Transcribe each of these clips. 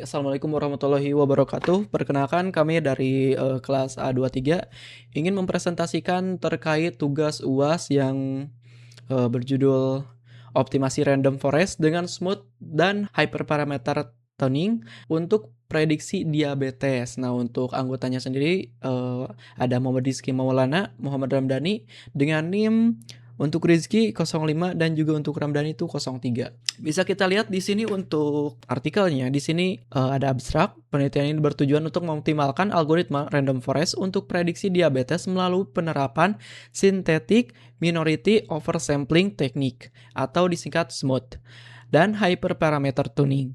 Assalamualaikum warahmatullahi wabarakatuh. Perkenalkan kami dari kelas A23 ingin mempresentasikan terkait tugas UAS yang berjudul Optimasi Random Forest dengan Smooth dan Hyperparameter Tuning untuk prediksi diabetes. Nah, untuk anggotanya sendiri ada Muhammad Rizky Maulana, Muhammad Ramdhani dengan NIM untuk Rizky 05 dan juga untuk Ramdhani itu 03. Bisa kita lihat di sini untuk artikelnya. Di sini ada abstrak. Penelitian ini bertujuan untuk mengoptimalkan algoritma random forest untuk prediksi diabetes melalui penerapan synthetic minority oversampling technique atau disingkat SMOTH dan hyperparameter tuning.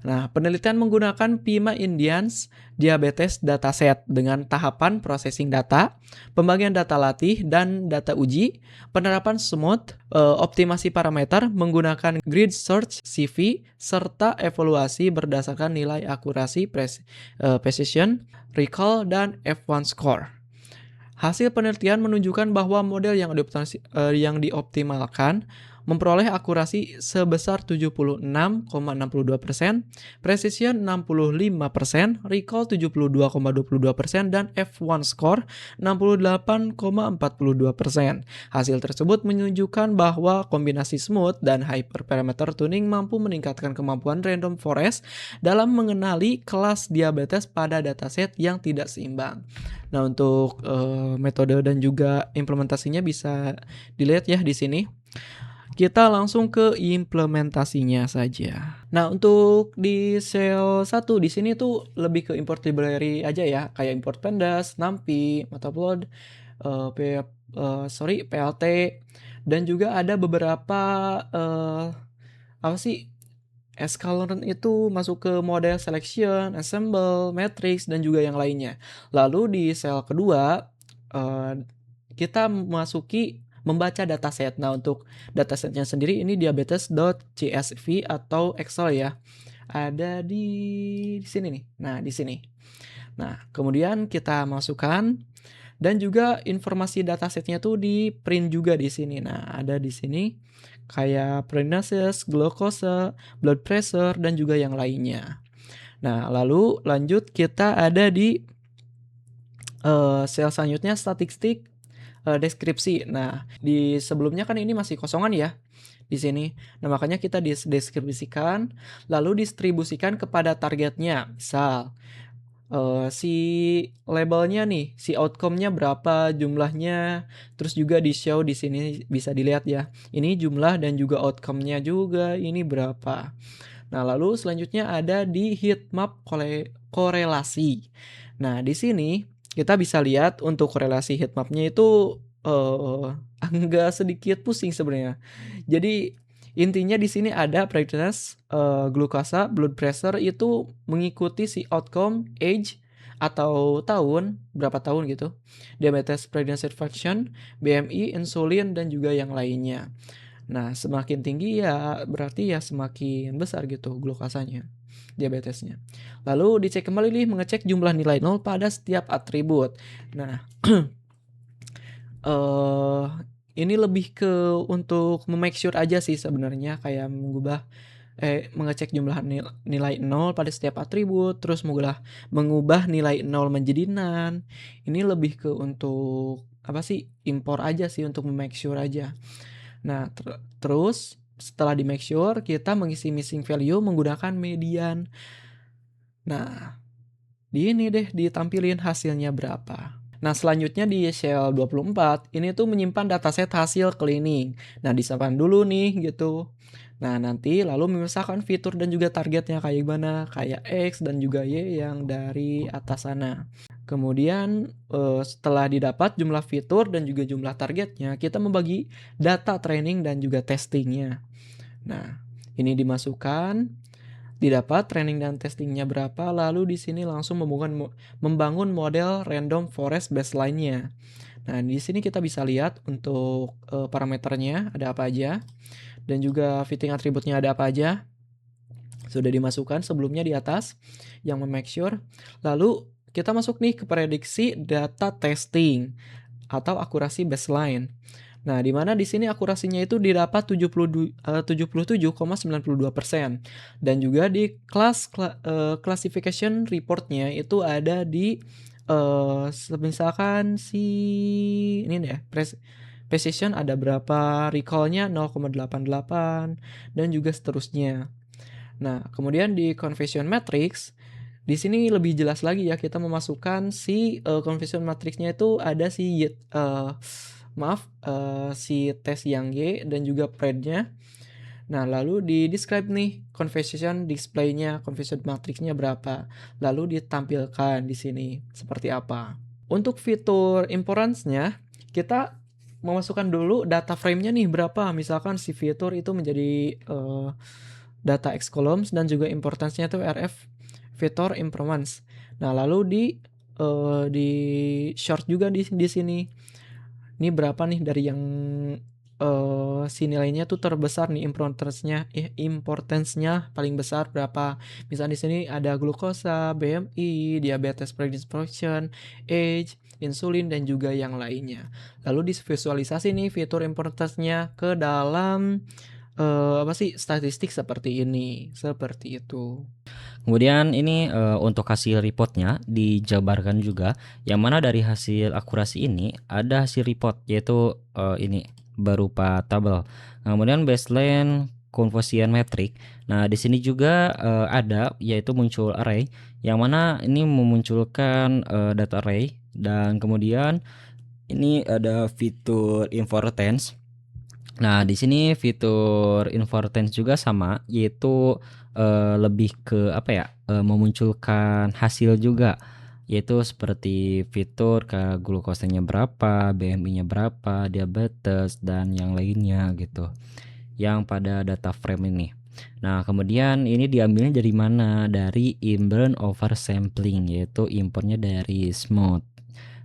Nah, penelitian menggunakan PIMA Indians Diabetes Dataset dengan tahapan processing data, pembagian data latih, dan data uji, penerapan SMOTH, optimasi parameter menggunakan grid search CV, serta evaluasi berdasarkan nilai akurasi, precision, recall, dan F1 score. Hasil penelitian menunjukkan bahwa model yang dioptimalkan memperoleh akurasi sebesar 76,62%, precision 65%, recall 72,22%, dan F1 score 68,42%. Hasil tersebut menunjukkan bahwa kombinasi smooth dan hyperparameter tuning mampu meningkatkan kemampuan random forest dalam mengenali kelas diabetes pada dataset yang tidak seimbang. Nah, untuk metode dan juga implementasinya bisa dilihat ya di sini. Kita langsung ke implementasinya saja. Nah, untuk di sel 1 di sini tuh lebih ke import library aja ya, kayak import pandas, numpy, matplotlib, PLT, dan juga ada beberapa apa sih? Sklearn itu masuk ke model selection, ensemble, matrix, dan juga yang lainnya. Lalu di sel kedua, kita membaca dataset. Nah, untuk datasetnya sendiri ini diabetes.csv atau Excel ya. Ada di sini nih. Nah, di sini. Nah, kemudian kita masukkan dan juga informasi datasetnya tuh di print juga di sini. Nah, ada di sini kayak prenases, glucose, blood pressure, dan juga yang lainnya. Nah, lalu lanjut kita ada di sel selanjutnya statistik deskripsi. Nah, di sebelumnya kan ini masih kosongan ya di sini. Nah, makanya kita deskripsikan lalu distribusikan kepada targetnya. Misal si labelnya nih, si outcome-nya berapa jumlahnya, terus juga di-show di sini bisa dilihat ya. Ini jumlah dan juga outcome-nya juga ini berapa. Nah, lalu selanjutnya ada di heatmap korelasi. Nah, di sini kita bisa lihat untuk korelasi heatmap-nya itu agak sedikit pusing sebenarnya. Jadi intinya di sini ada brightness, glukasa, blood pressure itu mengikuti si outcome, age atau tahun, berapa tahun gitu, diabetes pregnancy function, BMI, insulin, dan juga yang lainnya. Nah, semakin tinggi ya berarti ya semakin besar gitu glukasanya, diabetesnya. Lalu dicek kembali nih mengecek jumlah nilai 0 pada setiap atribut. Nah, ini lebih ke untuk make sure aja sih sebenarnya, kayak mengecek jumlah nilai 0 pada setiap atribut, terus mengubah nilai 0 menjadi none. Ini lebih ke untuk apa sih? Import aja sih untuk make sure aja. Nah, terus setelah di make sure kita mengisi missing value menggunakan median. Nah, di ini deh ditampilin hasilnya berapa. Nah, selanjutnya di sel 24, ini tuh menyimpan dataset hasil cleaning. Nah, disimpan dulu nih gitu. Nah, nanti lalu memisahkan fitur dan juga targetnya kayak gimana, kayak X dan juga Y yang dari atas sana. Kemudian setelah didapat jumlah fitur dan juga jumlah targetnya, kita membagi data training dan juga testingnya. Nah, ini dimasukkan, didapat training dan testingnya berapa, lalu di sini langsung membangun model random forest baseline-nya. Nah, di sini kita bisa lihat untuk parameternya ada apa aja dan juga fitting atributnya ada apa aja. Sudah dimasukkan sebelumnya di atas yang make sure. Lalu kita masuk nih ke prediksi data testing atau akurasi baseline. Nah, di mana di sini akurasinya itu didapat 77,92%. Dan juga di classification reportnya itu ada di misalkan si ini nih ya, precision ada berapa, recall-nya 0,88 dan juga seterusnya. Nah, kemudian di conversion matrix di sini lebih jelas lagi ya, kita memasukkan si conversion matrixnya itu ada si si tes yang Y dan juga pred-nya. Nah, lalu di describe nih conversion display-nya, conversion matrix-nya berapa. Lalu ditampilkan di sini seperti apa. Untuk fitur importance-nya, kita memasukkan dulu data frame-nya nih berapa. Misalkan si fitur itu menjadi data X columns dan juga importance-nya itu RF fitur importance. Nah, lalu di short juga di sini. Ini berapa nih dari yang si nilainya tuh terbesar nih, importance-nya paling besar berapa. Misalnya di sini ada glukosa, BMI, diabetes predisposition, age, insulin dan juga yang lainnya. Lalu divisualisasi nih fitur importance-nya ke dalam statistik seperti ini, seperti itu. Kemudian ini untuk hasil reportnya dijabarkan juga, yang mana dari hasil akurasi ini ada hasil report yaitu ini berupa tabel. Kemudian baseline conversion metric. Nah, di sini juga ada yaitu muncul array, yang mana ini memunculkan data array, dan kemudian ini ada fitur importance. Nah, di sini fitur importance juga sama, yaitu lebih ke apa ya, memunculkan hasil juga, yaitu seperti fitur ke glukosanya berapa, BMI-nya berapa, diabetes dan yang lainnya gitu, yang pada data frame ini. Nah, kemudian ini diambilnya dari mana? Dari inbound oversampling, yaitu importnya dari Smooth.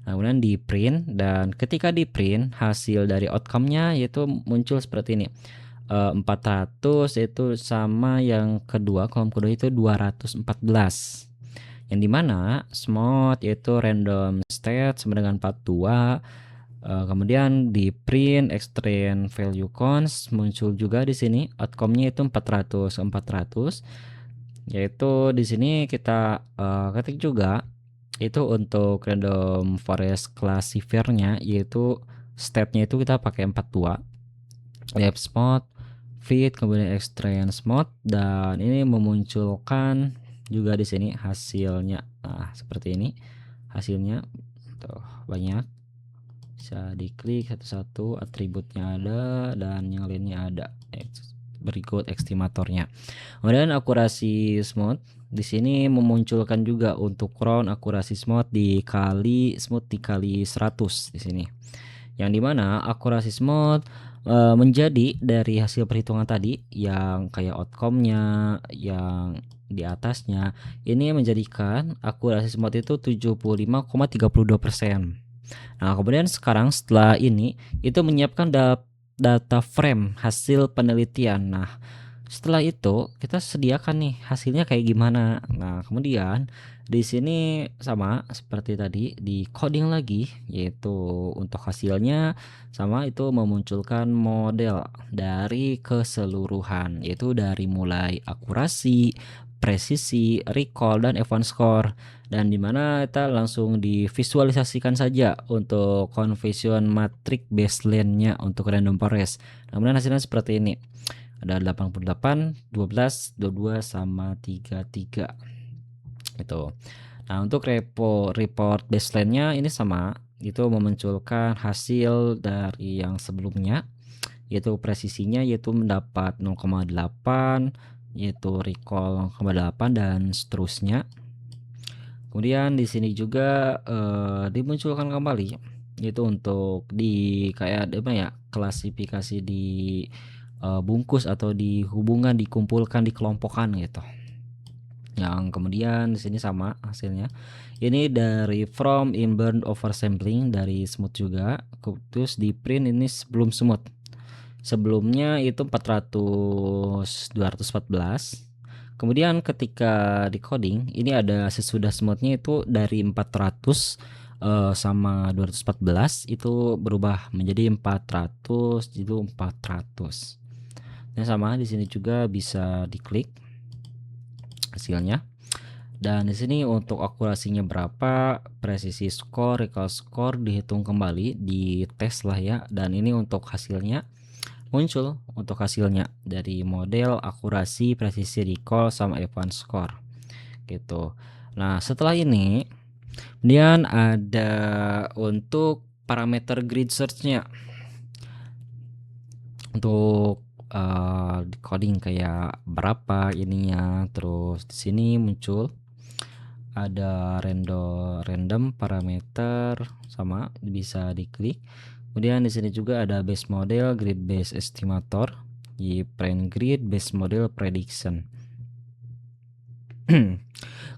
Nah, kemudian di print, dan ketika di print hasil dari outcome-nya yaitu muncul seperti ini. 400 itu sama yang kedua, kolom kedua itu 214. Yang dimana smooth yaitu random state sama dengan 42. Kemudian di print extract value cons muncul juga di sini outcome-nya itu 400. Yaitu di sini kita ketik juga itu untuk random forest classifier-nya, yaitu state-nya itu kita pakai 42. Left spot, fit, kemudian extract mode, dan ini memunculkan juga di sini hasilnya. Nah, seperti ini hasilnya. Tuh, banyak. Bisa diklik satu-satu, atributnya ada dan yang lainnya ada. Berikut estimatornya. Kemudian akurasi smooth di sini memunculkan juga untuk round akurasi smooth dikali 100 di sini. Yang dimana akurasi smooth menjadi dari hasil perhitungan tadi yang kayak outcome-nya yang di atasnya, ini menjadikan akurasi smooth itu 75,32%. Nah, kemudian sekarang setelah ini itu menyiapkan data frame hasil penelitian. Nah, setelah itu kita sediakan nih hasilnya kayak gimana. Nah, kemudian di sini sama seperti tadi di coding lagi, yaitu untuk hasilnya sama itu memunculkan model dari keseluruhan, yaitu dari mulai akurasi, presisi, recall dan event score, dan dimana kita langsung divisualisasikan saja untuk conversion matrix baseline-nya untuk random forest. Kemudian hasilnya seperti ini. Ada 88, 12, 22 sama 33. Itu. Nah, untuk report baseline-nya ini sama, itu memunculkan hasil dari yang sebelumnya, yaitu presisinya yaitu mendapat 0,8, yaitu recall 0,8 dan seterusnya. Kemudian di sini juga dimunculkan kembali, yaitu untuk di kayak apa ya, klasifikasi di bungkus atau di hubungan, dikumpulkan, dikelompokkan gitu. Yang kemudian di sini sama hasilnya. Ini dari from inbound oversampling dari smooth juga. Terus di print ini sebelum smooth. Sebelumnya itu 214. Kemudian ketika di coding ini ada sesudah smoothnya itu dari 400 sama 214 itu berubah menjadi 400, itu 400. Nah, sama di sini juga bisa diklik hasilnya. Dan di sini untuk akurasinya berapa, presisi skor, recall skor dihitung kembali, dites lah ya. Dan ini untuk hasilnya muncul untuk hasilnya dari model akurasi, presisi recall sama advance score gitu. Nah, setelah ini kemudian ada untuk parameter grid search-nya. Untuk coding kayak berapa ininya, terus di sini muncul ada random parameter, sama bisa diklik. Kemudian di sini juga ada base model, grid base estimator, di print grid, base model prediction.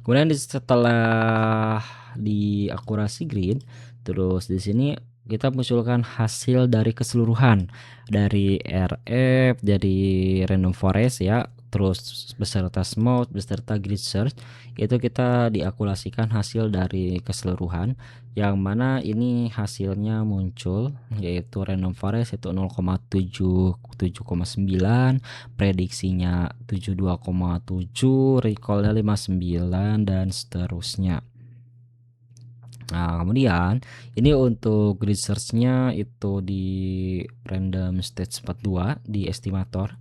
Kemudian setelah di akurasi grid, terus di sini kita munculkan hasil dari keseluruhan dari RF, dari random forest ya, terus beserta smooth, beserta grid search, itu kita diakumulasikan hasil dari keseluruhan, yang mana ini hasilnya muncul yaitu random forest itu 0,77,9, prediksinya 72,7, recallnya 59 dan seterusnya. Nah, kemudian ini untuk grid search-nya itu di random stage 42 di estimator,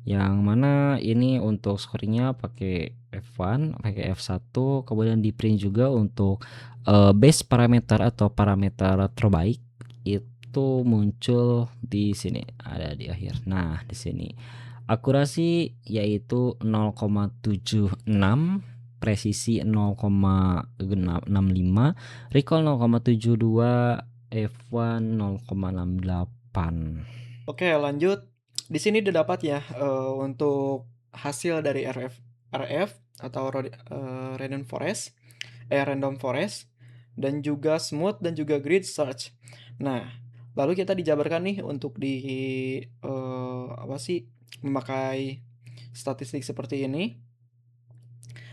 yang mana ini untuk scoringnya pakai F1, pakai F1, kemudian di print juga untuk base parameter atau parameter terbaik itu muncul di sini, ada di akhir. Nah, di sini akurasi yaitu 0,76, presisi 0,65, recall 0,72, F1 0,68. Oke, lanjut. Di sini didapat ya untuk hasil dari RF atau random forest dan juga smooth dan juga grid search. Nah, lalu kita dijabarkan nih untuk memakai statistik seperti ini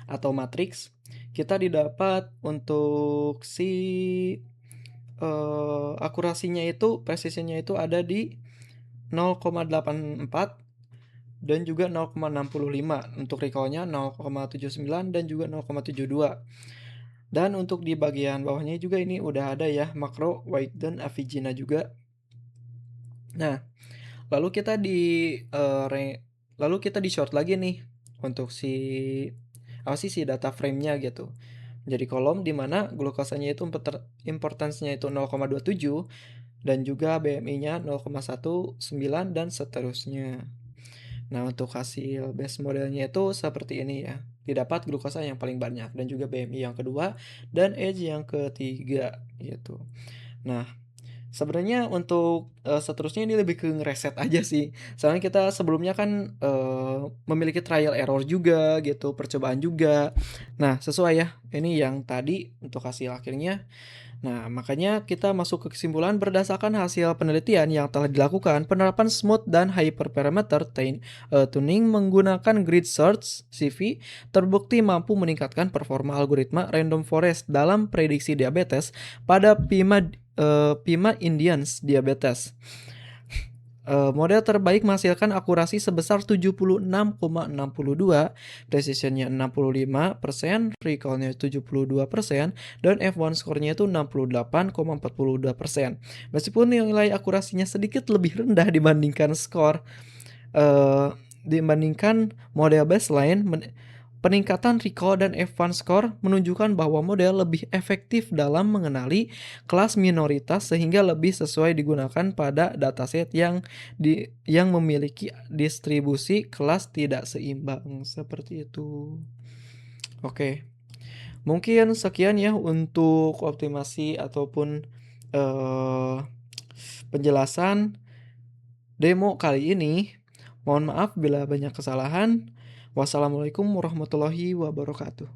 atau matriks. Kita didapat untuk akurasinya itu, presisinya itu ada di 0,84 dan juga 0,65. Untuk recall-nya 0,79 dan juga 0,72. Dan untuk di bagian bawahnya juga ini udah ada ya makro Whiten Avicii juga. Nah, lalu kita di short lagi nih untuk si data frame-nya gitu. Jadi kolom di mana glukosanya itu importance-nya itu 0,27 dan juga BMI-nya 0,19 dan seterusnya. Nah, untuk hasil base modelnya itu seperti ini ya. Didapat glukosa yang paling banyak dan juga BMI yang kedua dan age yang ketiga gitu. Nah, sebenarnya untuk seterusnya ini lebih ke ngereset aja sih. Soalnya kita sebelumnya kan memiliki trial error juga gitu, percobaan juga. Nah, sesuai ya. Ini yang tadi untuk hasil akhirnya. Nah, makanya kita masuk ke kesimpulan berdasarkan hasil penelitian yang telah dilakukan, penerapan smooth dan hyperparameter tuning menggunakan grid search CV terbukti mampu meningkatkan performa algoritma random forest dalam prediksi diabetes pada Pima Indians diabetes. Model terbaik menghasilkan akurasi sebesar 76,62, precisionnya 65%, recallnya 72%, dan F1 skornya itu 68,42%. Meskipun nilai akurasinya sedikit lebih rendah dibandingkan dibandingkan model baseline, peningkatan recall dan F1 score menunjukkan bahwa model lebih efektif dalam mengenali kelas minoritas sehingga lebih sesuai digunakan pada dataset yang memiliki distribusi kelas tidak seimbang seperti itu. Oke. Mungkin sekian ya untuk optimasi ataupun penjelasan demo kali ini. Mohon maaf bila banyak kesalahan. Wassalamualaikum warahmatullahi wabarakatuh.